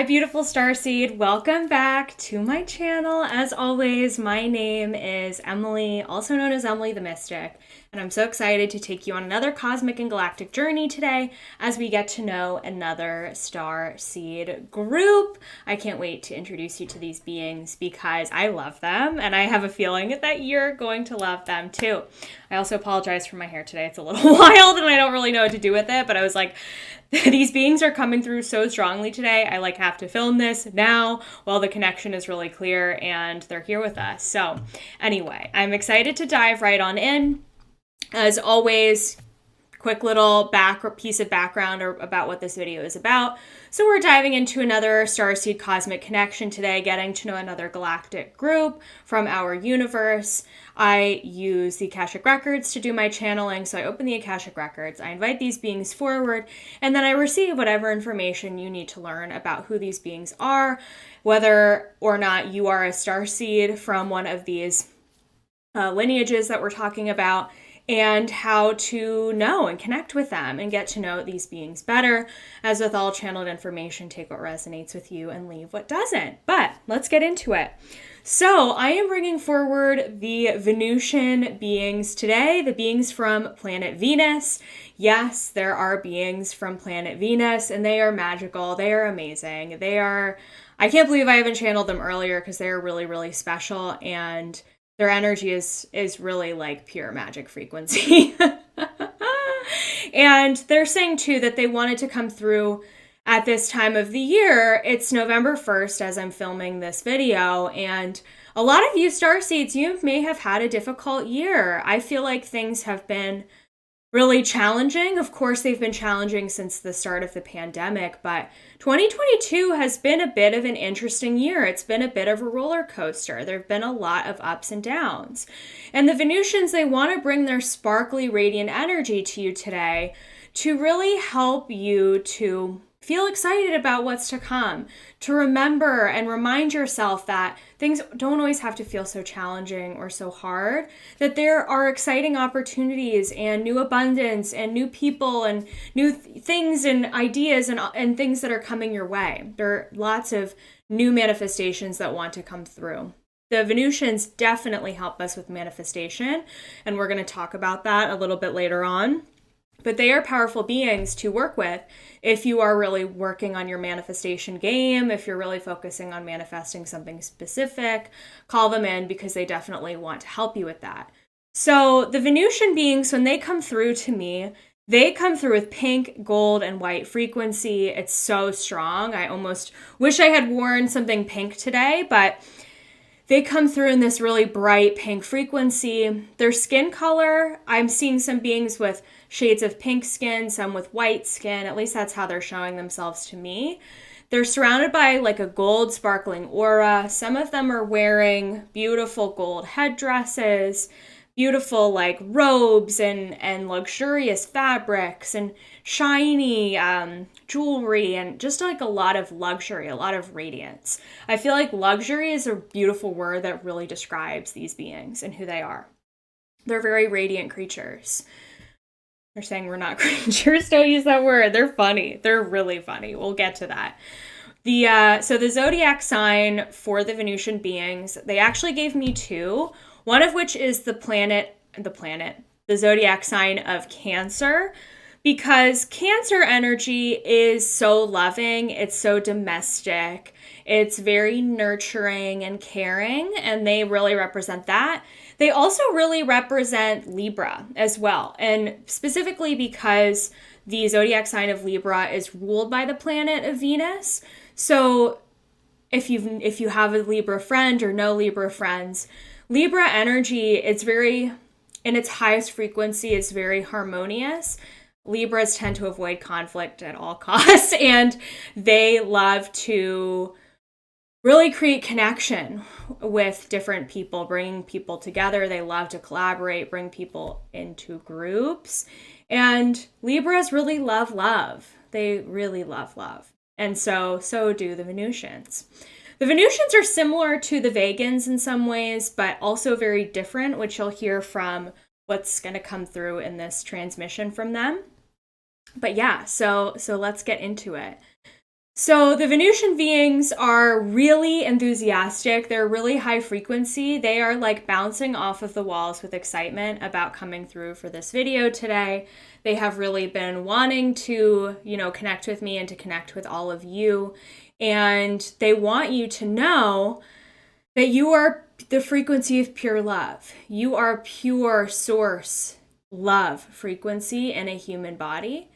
Hi, beautiful starseed. Welcome back to my channel. As always, my name is Emily, also known as Emily the Mystic, and I'm so excited to take you on another cosmic and galactic journey today as we get to know another starseed group. I can't wait to introduce you to these beings because I love them, and I have a feeling that you're going to love them too. I also apologize for my hair today. It's a little wild and I don't really know what to do with it, but I was like, these beings are coming through so strongly today. I have to film this now while the connection is really clear and they're here with us. So anyway, I'm excited to dive right on in. As always, quick little piece of background about what this video is about. So we're diving into another starseed cosmic connection today, getting to know another galactic group from our universe. I use the Akashic Records to do my channeling. So I open the Akashic Records, I invite these beings forward, and then I receive whatever information you need to learn about who these beings are, whether or not you are a starseed from one of these lineages that we're talking about, and how to know and connect with them and get to know these beings better. As with all channeled information, take what resonates with you and leave what doesn't. But let's get into it. So I am bringing forward the Venusian beings today, the beings from planet Venus. Yes, there are beings from planet Venus, and they are magical. They are amazing. I can't believe I haven't channeled them earlier because they are really, really special, and their energy is really like pure magic frequency. And they're saying too that they wanted to come through at this time of the year. It's November 1st as I'm filming this video, and a lot of you starseeds, you may have had a difficult year. I feel like things have been really challenging. Of course, they've been challenging since the start of the pandemic, but 2022 has been a bit of an interesting year. It's been a bit of a roller coaster. There have been a lot of ups and downs. And the Venusians, they want to bring their sparkly, radiant energy to you today to really help you to feel excited about what's to come, to remember and remind yourself that things don't always have to feel so challenging or so hard, that there are exciting opportunities and new abundance and new people and new things and ideas and things that are coming your way. There are lots of new manifestations that want to come through. The Venusians definitely help us with manifestation, and we're going to talk about that a little bit later on. But they are powerful beings to work with if you are really working on your manifestation game, if you're really focusing on manifesting something specific. Call them in because they definitely want to help you with that. So the Venusian beings, when they come through to me, they come through with pink, gold, and white frequency. It's so strong. I almost wish I had worn something pink today, but they come through in this really bright pink frequency. Their skin color, I'm seeing some beings with shades of pink skin, some with white skin. At least that's how they're showing themselves to me. They're surrounded by like a gold sparkling aura. Some of them are wearing beautiful gold headdresses, beautiful like robes and luxurious fabrics and shiny jewelry, and just like a lot of luxury, a lot of radiance. I feel like luxury is a beautiful word that really describes these beings and who they are. They're very radiant creatures. They're saying we're not creatures. Don't use that word. They're funny. They're really funny. We'll get to that. So the zodiac sign for the Venusian beings, they actually gave me two. One of which is the zodiac sign of Cancer, because Cancer energy is so loving, it's so domestic, it's very nurturing and caring, and they really represent that. They also really represent Libra as well, and specifically because the zodiac sign of Libra is ruled by the planet of Venus. So if you have a Libra friend or no Libra friends, Libra energy, it's very, in its highest frequency, is very harmonious. Libras tend to avoid conflict at all costs, and they love to really create connection with different people, bringing people together. They love to collaborate, bring people into groups. And Libras really love love. They really love love. And so do the Venusians. The Venusians are similar to the Vegans in some ways, but also very different, which you'll hear from what's going to come through in this transmission from them. But yeah, so let's get into it. So the Venusian beings are really enthusiastic. They're really high frequency. They are like bouncing off of the walls with excitement about coming through for this video today. They have really been wanting to, connect with me and to connect with all of you. And they want you to know that you are the frequency of pure love. You are pure source love frequency in a human body.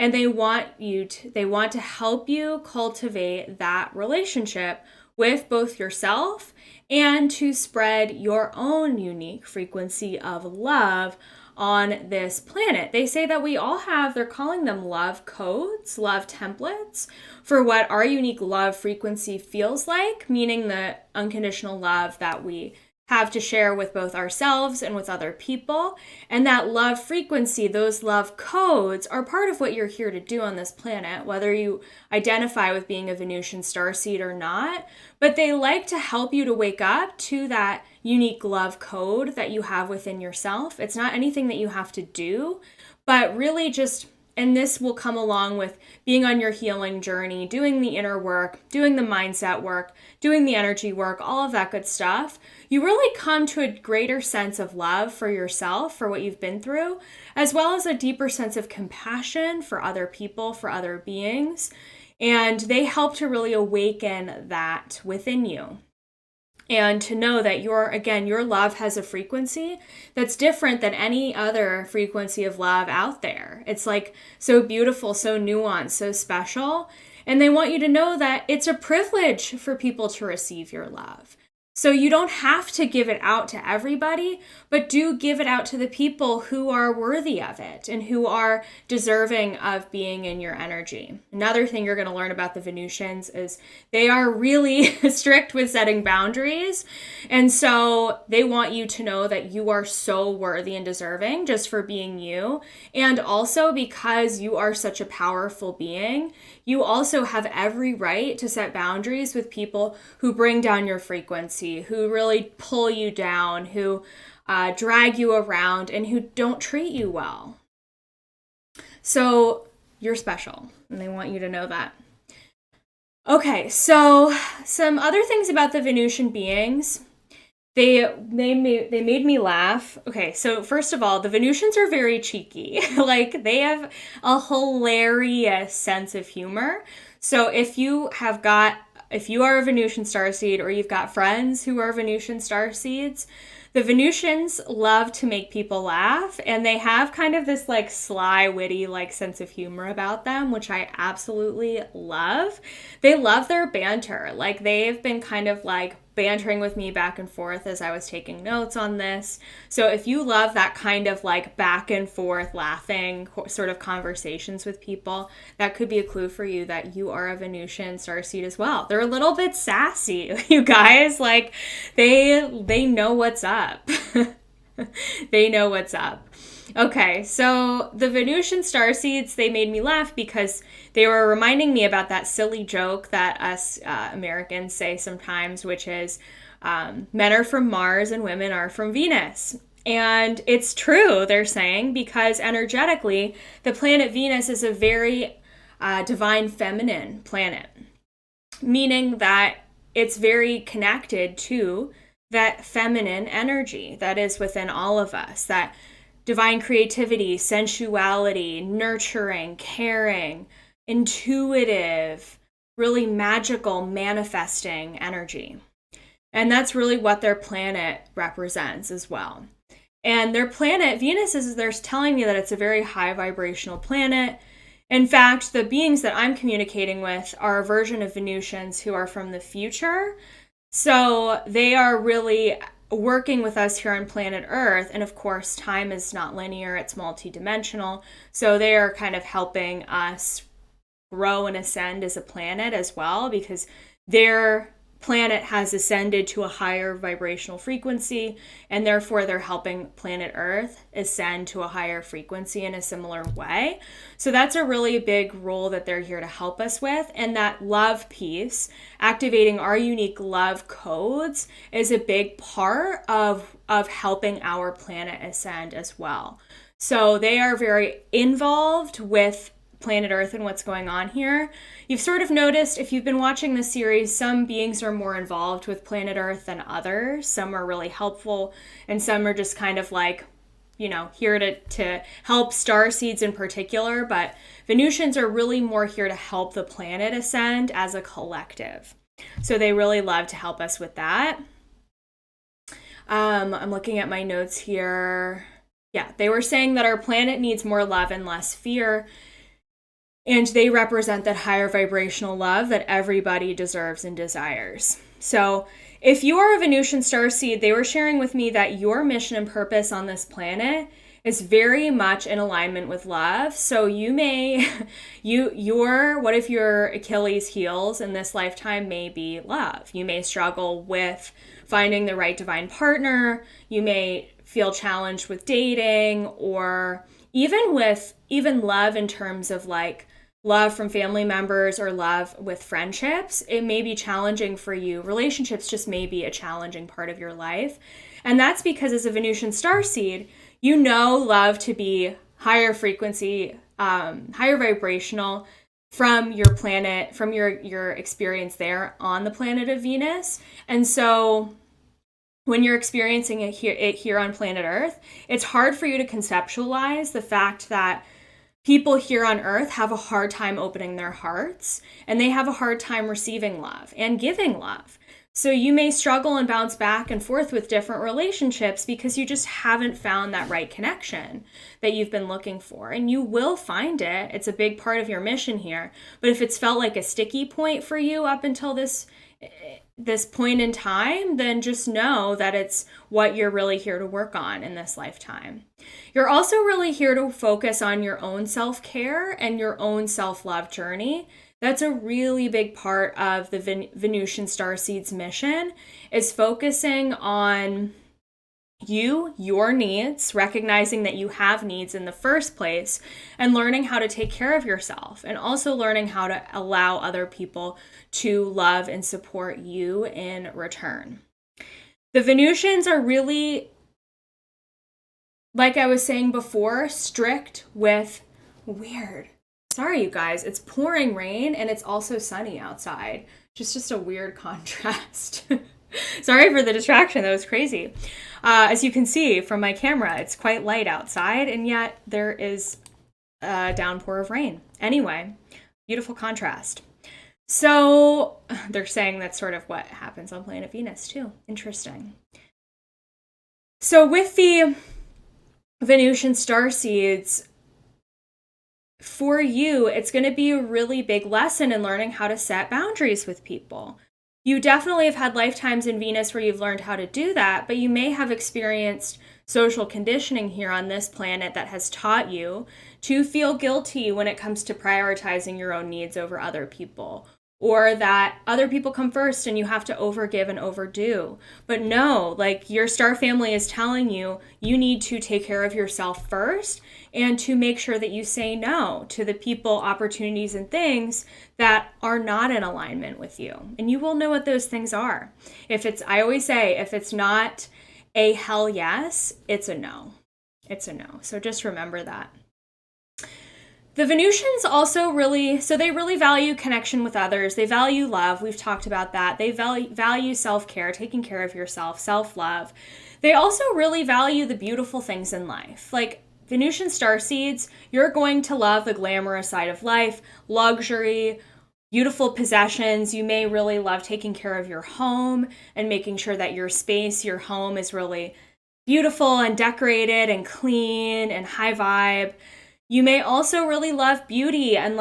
And they want to help you cultivate that relationship with both yourself and to spread your own unique frequency of love on this planet. They say that we all have, they're calling them love codes, love templates for what our unique love frequency feels like, meaning the unconditional love that we have to share with both ourselves and with other people. And that love frequency, those love codes, are part of what you're here to do on this planet, whether you identify with being a Venusian starseed or not. But they like to help you to wake up to that unique love code that you have within yourself. It's not anything that you have to do, but really just, and this will come along with being on your healing journey, doing the inner work, doing the mindset work, doing the energy work, all of that good stuff. You really come to a greater sense of love for yourself, for what you've been through, as well as a deeper sense of compassion for other people, for other beings. And they help to really awaken that within you. And to know that your love has a frequency that's different than any other frequency of love out there. It's like so beautiful, so nuanced, so special. And they want you to know that it's a privilege for people to receive your love. So you don't have to give it out to everybody, but do give it out to the people who are worthy of it and who are deserving of being in your energy. Another thing you're going to learn about the Venusians is they are really strict with setting boundaries. And so they want you to know that you are so worthy and deserving just for being you. And also because you are such a powerful being, you also have every right to set boundaries with people who bring down your frequency, who really pull you down, who drag you around, and who don't treat you well. So you're special, and they want you to know that. Okay, so some other things about the Venusian beings. They made me laugh. Okay, so first of all, the Venusians are very cheeky. Like, they have a hilarious sense of humor. So if you are a Venusian starseed or you've got friends who are Venusian starseeds, the Venusians love to make people laugh, and they have kind of this like sly, witty like sense of humor about them, which I absolutely love. They love their banter. Like, they've been kind of like bantering with me back and forth as I was taking notes on this. So if you love that kind of like back and forth laughing sort of conversations with people, that could be a clue for you that you are a Venusian starseed as well. They're a little bit sassy, you guys. Like, they know what's up. They know what's up. Okay, so the Venusian starseeds, they made me laugh because they were reminding me about that silly joke that us Americans say sometimes, which is men are from Mars and women are from Venus. And it's true, they're saying, because energetically, the planet Venus is a very divine feminine planet, meaning that it's very connected to that feminine energy that is within all of us, that divine creativity, sensuality, nurturing, caring, intuitive, really magical, manifesting energy. And that's really what their planet represents as well. And their planet, Venus, they're telling me that it's a very high vibrational planet. In fact, the beings that I'm communicating with are a version of Venusians who are from the future. So they are really working with us here on planet Earth. And of course, time is not linear, it's multidimensional. So they are kind of helping us grow and ascend as a planet as well, because their planet has ascended to a higher vibrational frequency, and therefore they're helping planet Earth ascend to a higher frequency in a similar way. So that's a really big role that they're here to help us with. And that love piece, activating our unique love codes, is a big part of helping our planet ascend as well. So they are very involved with planet Earth and what's going on here. You've sort of noticed, if you've been watching this series, some beings are more involved with planet Earth than others. Some are really helpful, and some are just kind of like, here to help starseeds in particular. But Venusians are really more here to help the planet ascend as a collective. So they really love to help us with that. I'm looking at my notes here. Yeah, they were saying that our planet needs more love and less fear. And they represent that higher vibrational love that everybody deserves and desires. So if you are a Venusian starseed, they were sharing with me that your mission and purpose on this planet is very much in alignment with love. So you may, what if your Achilles heels in this lifetime may be love? You may struggle with finding the right divine partner. You may feel challenged with dating, or even love in terms of like love from family members or love with friendships. It may be challenging for you. Relationships just may be a challenging part of your life. And that's because as a Venusian starseed, you know love to be higher frequency, higher vibrational from your planet, from your experience there on the planet of Venus. And so when you're experiencing it here on planet Earth, it's hard for you to conceptualize the fact that people here on Earth have a hard time opening their hearts, and they have a hard time receiving love and giving love. So you may struggle and bounce back and forth with different relationships because you just haven't found that right connection that you've been looking for. And you will find it. It's a big part of your mission here. But if it's felt like a sticky point for you up until this point in time, then just know that it's what you're really here to work on in this lifetime. You're also really here to focus on your own self-care and your own self-love journey. That's a really big part of the Venusian starseed's mission, is focusing on your needs, recognizing that you have needs in the first place, and learning how to take care of yourself, and also learning how to allow other people to love and support you in return. The Venusians are really, like I was saying before, strict with weird. Sorry, you guys, it's pouring rain and it's also sunny outside. Just a weird contrast. Sorry for the distraction, that was crazy. As you can see from my camera, it's quite light outside, and yet there is a downpour of rain. Anyway, beautiful contrast. So they're saying that's sort of what happens on planet Venus too. Interesting. So with the Venusian starseeds, for you, it's going to be a really big lesson in learning how to set boundaries with people. You definitely have had lifetimes in Venus where you've learned how to do that, but you may have experienced social conditioning here on this planet that has taught you to feel guilty when it comes to prioritizing your own needs over other people, or that other people come first and you have to overgive and overdo. But no, like your star family is telling you, you need to take care of yourself first, and to make sure that you say no to the people, opportunities, and things that are not in alignment with you. And you will know what those things are. I always say, if it's not a hell yes, it's a no. It's a no. So just remember that. The Venusians also really value connection with others. They value love. We've talked about that. They value self-care, taking care of yourself, self-love. They also really value the beautiful things in life. Like Venusian starseeds, you're going to love the glamorous side of life, luxury, beautiful possessions. You may really love taking care of your home and making sure that your space, your home is really beautiful and decorated and clean and high vibe. You may also really love beauty and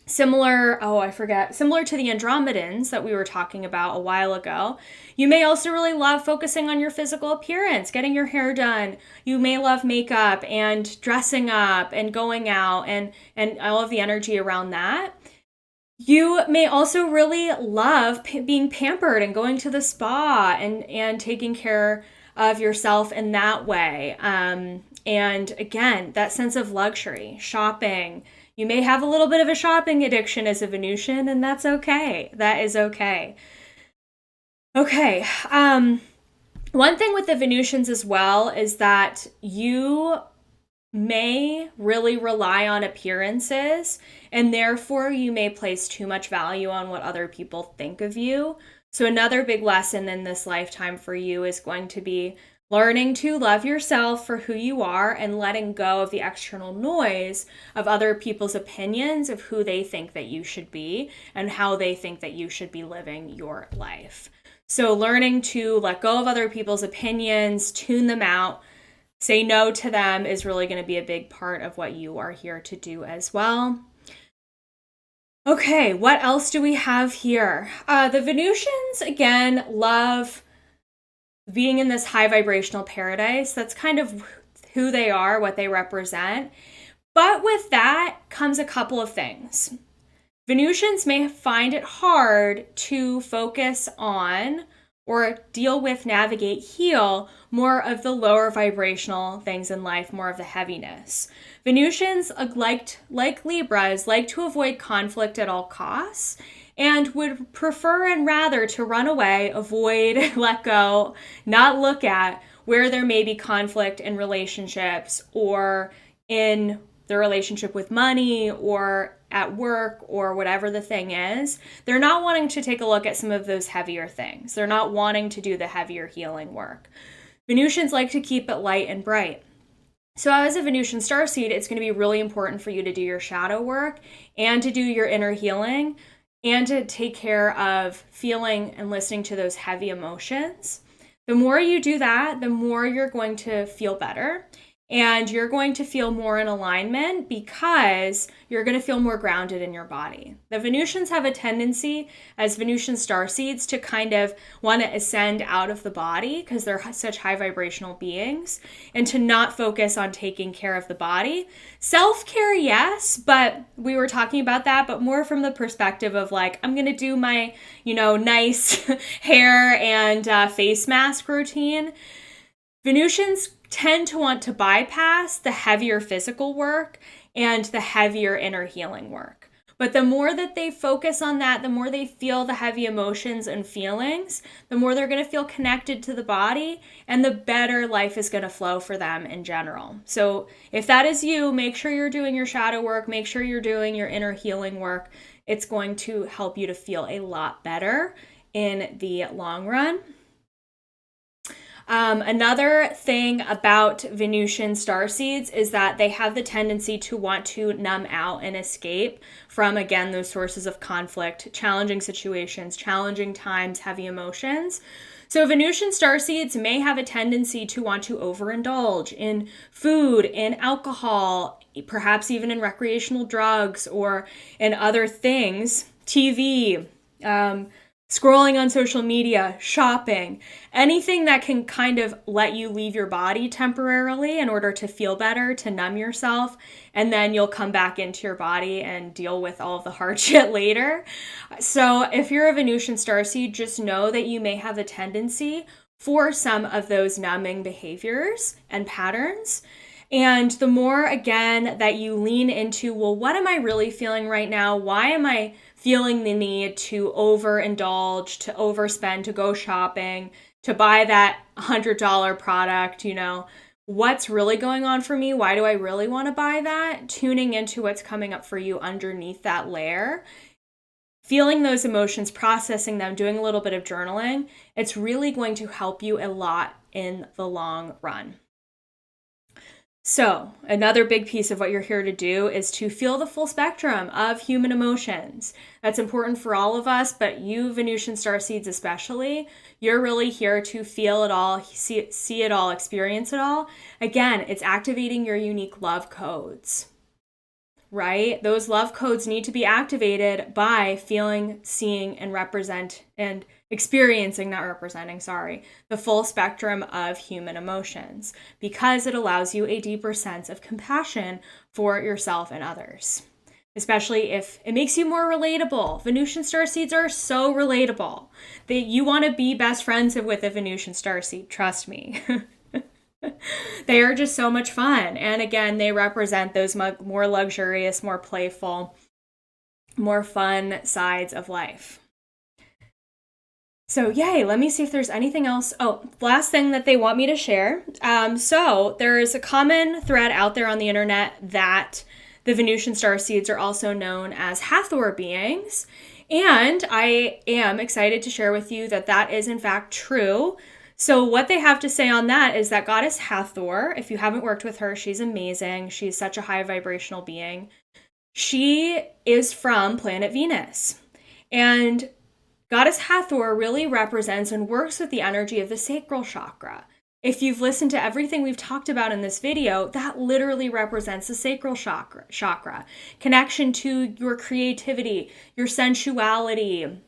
similar to the Andromedans that we were talking about a while ago. You may also really love focusing on your physical appearance, getting your hair done. You may love makeup and dressing up and going out and all of the energy around that. You may also really love being pampered and going to the spa and taking care of yourself in that way. And again, that sense of luxury, shopping. You may have a little bit of a shopping addiction as a Venusian, and that's okay. That is okay. Okay. One thing with the Venusians as well is that you may really rely on appearances, and therefore you may place too much value on what other people think of you. So another big lesson in this lifetime for you is going to be learning to love yourself for who you are and letting go of the external noise of other people's opinions of who they think that you should be and how they think that you should be living your life. So learning to let go of other people's opinions, tune them out, say no to them is really going to be a big part of what you are here to do as well. Okay, what else do we have here? The Venusians, again, love being in this high vibrational paradise. That's kind of who they are, what they represent. But with that comes a couple of things. Venusians may find it hard to focus on or deal with, navigate, heal more of the lower vibrational things in life, more of the heaviness. Venusians, like Libras, like to avoid conflict at all costs and would prefer and rather to run away, avoid, let go, not look at where there may be conflict in relationships or in the relationship with money or at work or whatever the thing is. They're not wanting to take a look at some of those heavier things. They're not wanting to do the heavier healing work. Venusians like to keep it light and bright. So as a Venusian starseed, it's going to be really important for you to do your shadow work and to do your inner healing and to take care of feeling and listening to those heavy emotions. The more you do that, the more you're going to feel better. And you're going to feel more in alignment because you're going to feel more grounded in your body. The Venusians have a tendency as Venusian starseeds to kind of want to ascend out of the body because they're such high vibrational beings and to not focus on taking care of the body. Self-care, yes, but we were talking about that, but more from the perspective of like, I'm going to do my, nice hair and face mask routine. Venusians tend to want to bypass the heavier physical work and the heavier inner healing work. But the more that they focus on that, the more they feel the heavy emotions and feelings, the more they're going to feel connected to the body and the better life is going to flow for them in general. So if that is you, make sure you're doing your shadow work, make sure you're doing your inner healing work. It's going to help you to feel a lot better in the long run. Another thing about Venusian starseeds is that they have the tendency to want to numb out and escape from, again, those sources of conflict, challenging situations, challenging times, heavy emotions. So Venusian starseeds may have a tendency to want to overindulge in food, in alcohol, perhaps even in recreational drugs or in other things, TV, scrolling on social media, shopping, anything that can kind of let you leave your body temporarily in order to feel better, to numb yourself, and then you'll come back into your body and deal with all of the hard shit later. So if you're a Venusian starseed, just know that you may have a tendency for some of those numbing behaviors and patterns. And the more, again, that you lean into, well, what am I really feeling right now? Why am I feeling the need to overindulge, to overspend, to go shopping, to buy that $100 product, what's really going on for me? Why do I really want to buy that? Tuning into what's coming up for you underneath that layer, feeling those emotions, processing them, doing a little bit of journaling, it's really going to help you a lot in the long run. So another big piece of what you're here to do is to feel the full spectrum of human emotions. That's important for all of us, but you Venusian starseeds especially, you're really here to feel it all, see it all, experience it all. Again, it's activating your unique love codes, right? Those love codes need to be activated by feeling, seeing, and experiencing, the full spectrum of human emotions because it allows you a deeper sense of compassion for yourself and others, especially if it makes you more relatable. Venusian starseeds are so relatable that you want to be best friends with a Venusian starseed, trust me. They are just so much fun. And again, they represent those more luxurious, more playful, more fun sides of life. So yay, let me see if there's anything else. Oh, last thing that they want me to share. So there is a common thread out there on the internet that the Venusian starseeds are also known as Hathor beings. And I am excited to share with you that that is in fact true. So what they have to say on that is that goddess Hathor, if you haven't worked with her, she's amazing. She's such a high vibrational being. She is from planet Venus. And Goddess Hathor really represents and works with the energy of the sacral chakra. If you've listened to everything we've talked about in this video, that literally represents the sacral chakra. Connection to your creativity, your sensuality,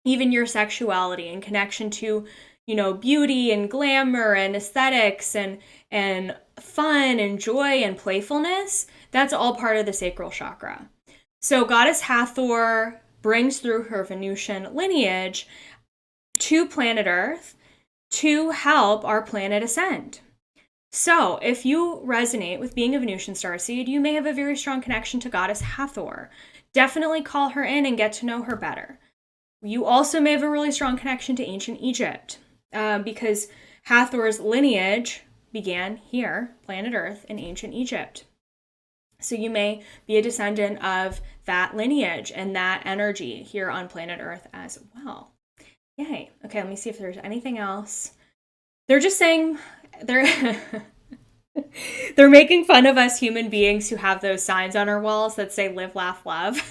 even your sexuality, and connection to, beauty and glamour and aesthetics and fun and joy and playfulness. That's all part of the sacral chakra. So Goddess Hathor brings through her Venusian lineage to planet Earth to help our planet ascend. So if you resonate with being a Venusian starseed, you may have a very strong connection to Goddess Hathor. Definitely call her in and get to know her better. You also may have a really strong connection to ancient Egypt because Hathor's lineage began here, planet Earth, in ancient Egypt. So you may be a descendant of that lineage and that energy here on planet Earth as well. Yay. Okay, let me see if there's anything else. They're just saying they're making fun of us human beings who have those signs on our walls that say live, laugh, love.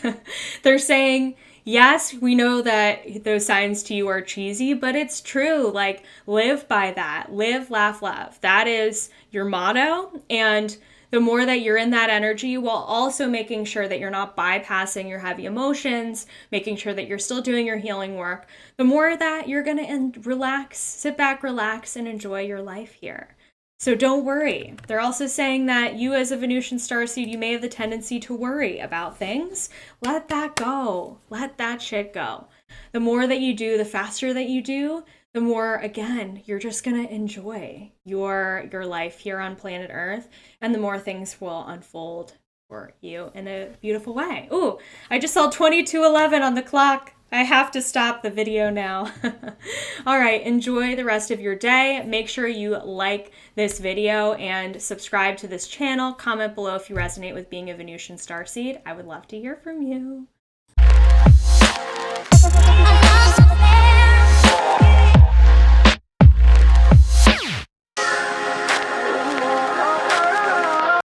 They're saying, yes, we know that those signs to you are cheesy, but it's true. Like, live by that. Live, laugh, love. That is your motto. And the more that you're in that energy, while also making sure that you're not bypassing your heavy emotions, making sure that you're still doing your healing work, the more that you're going to relax, sit back, relax, and enjoy your life here. So don't worry. They're also saying that you as a Venusian starseed, you may have the tendency to worry about things. Let that go. Let that shit go. The more that you do, the faster that you do, the more, again, you're just going to enjoy your life here on planet Earth, and the more things will unfold for you in a beautiful way. Ooh, I just saw 22:11 on the clock. I have to stop the video now. All right, enjoy the rest of your day. Make sure you like this video and subscribe to this channel. Comment below if you resonate with being a Venusian starseed. I would love to hear from you.